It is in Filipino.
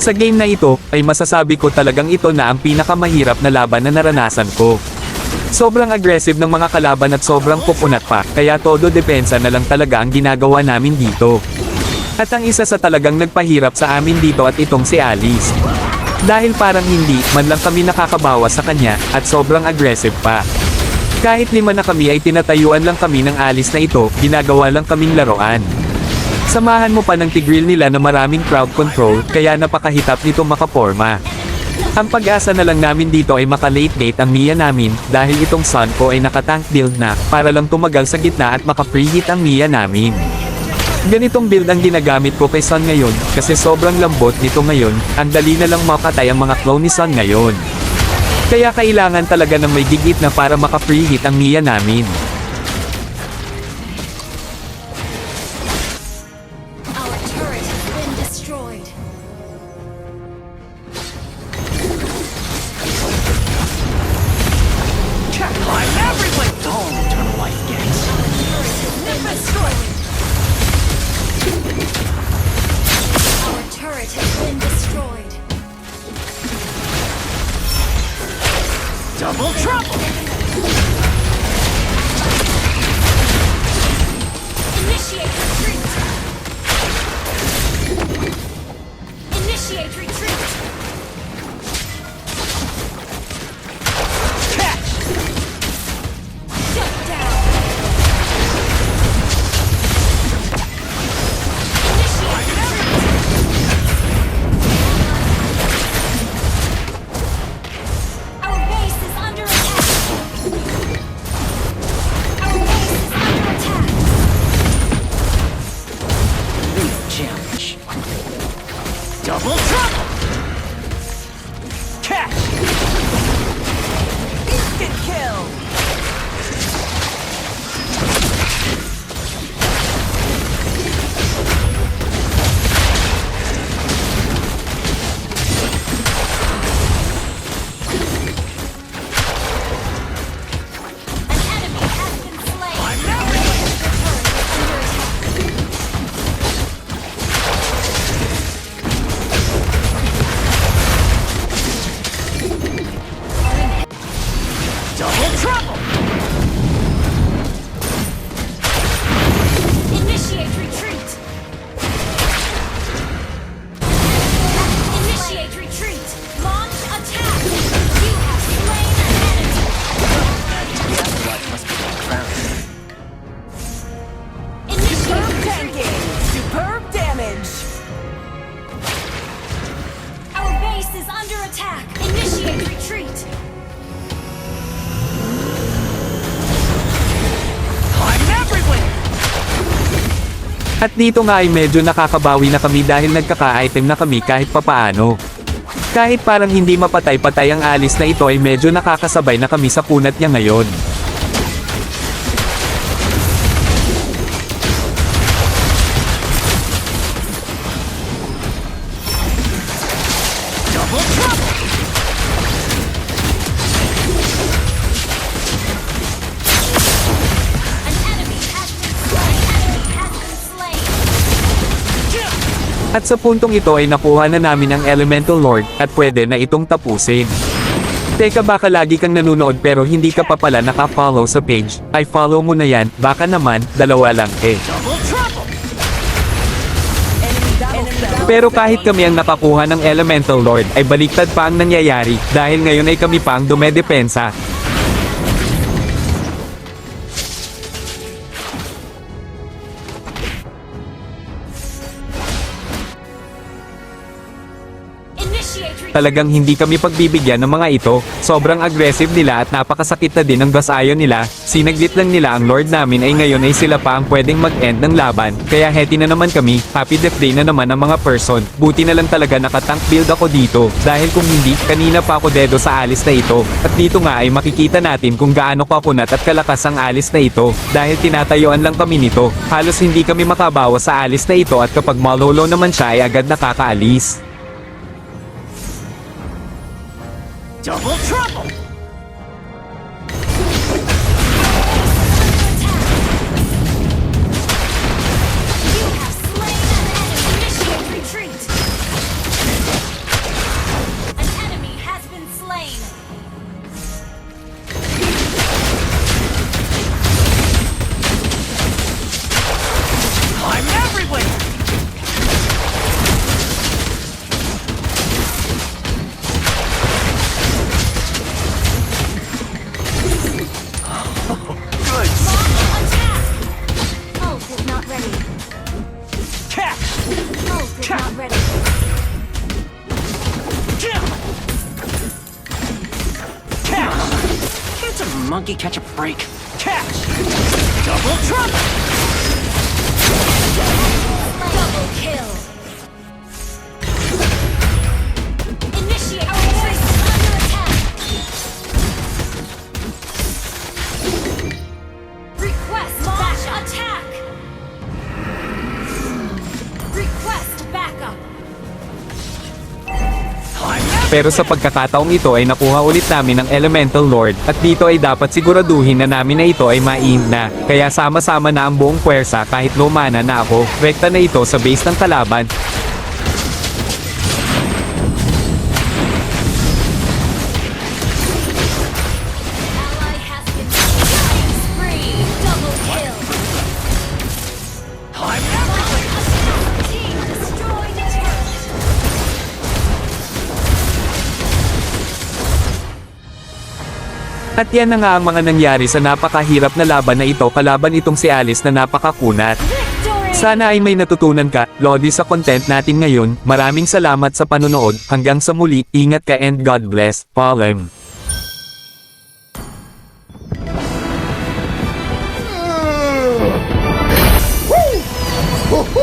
Sa game na ito, ay masasabi ko talagang ito na ang pinakamahirap na laban na naranasan ko. Sobrang aggressive ng mga kalaban at sobrang pupunat pa, kaya todo depensa na lang talaga ang ginagawa namin dito. At ang isa sa talagang nagpahirap sa amin dito at itong si Alice. Dahil parang hindi man lang kami nakakabawa sa kanya, at sobrang aggressive pa. Kahit 5 na kami ay tinatayuan lang kami ng Alice na ito, ginagawa lang kaming laruan. Samahan mo pa ng tigrill nila na maraming crowd control, kaya napakahitap nito makaporma. Ang pag-asa na lang namin dito ay maka-late gate ang Mia namin, dahil itong Sun ko ay naka-tank build na, para lang tumagal sa gitna at maka-free hit ang Mia namin. Ganitong build ang ginagamit ko kay Sun ngayon, kasi sobrang lambot nito ngayon, ang dali na lang makatay ang mga clone ni Sun ngayon. Kaya kailangan talaga ng may gigit na para maka-free hit ang Mia namin. Double trouble! Initiate retreat! Initiate retreat! Catch! Shut down! Initiate retreat! Our base is under attack! Our base is under attack! Real challenge. Double trouble! Catch! Instant kill! An enemy has been slain! I'm now ready! The turret is under attack! Double trouble! Initiate retreat! Initiate retreat! Launch attack! You have slain an enemy! Initiate retreat! Superb damage! Our base is under attack! Initiate retreat! I'm everywhere! At dito nga ay medyo nakakabawi na kami dahil nagkaka-item na kami kahit papaano. Kahit parang hindi mapatay-patay ang Alice na ito ay medyo nakakasabay na kami sa punat niya ngayon. Double trouble! An enemy has been slain! An enemy has been slain! At sa puntong ito ay nakuha na namin ang Elemental Lord, at pwede na itong tapusin. Teka, baka lagi kang nanonood pero hindi ka pa pala naka-follow sa page, ay follow mo na yan, baka naman, dalawa lang eh. Double trouble! Enemy double. Pero kahit kami ang nakakuha ng Elemental Lord ay baliktad pa ang nangyayari, dahil ngayon ay kami pa ang dumedepensa. Initiate retreat! Talagang hindi kami pagbibigyan ng mga ito, sobrang aggressive nila at napakasakit na din ang basayon nila, sinaglit lang nila ang Lord namin ay ngayon ay sila pa ang pwedeng mag-end ng laban, kaya happy na naman kami, happy death day na naman ang mga person, buti na lang talaga nakatank build ako dito, dahil kung hindi, kanina pa ako dedo sa Alice na ito, at dito nga ay makikita natin kung gaano kakunat at kalakas ang Alice na ito, dahil tinatayuan lang kami nito, halos hindi kami makabawa sa Alice na ito at kapag malolo naman siya ay agad nakakaalis. Double trouble! You have slain an enemy! Initiate retreat! monkey catch a break? Catch! Double trouble! Double kill. Initiate. Our base is under attack. Request backup. Attack. Request backup. Pero sa pagkakataong ito ay nakuha ulit namin ng Elemental Lord, at dito ay dapat siguraduhin na namin na ito ay ma-in na. Kaya sama-sama na ang buong puwersa kahit low mana na ako, rekta na ito sa base ng kalaban. Ally has been killing spree. Double kill. Team destroyed the turret. At yan na nga ang mga nangyari sa napakahirap na laban na ito kalaban itong si Alice na napakakunat. Victory. Sana ay may natutunan ka, Lodi, sa content natin ngayon. Maraming salamat sa panonood, hanggang sa muli, ingat ka and God bless, Palem. Ho, ho!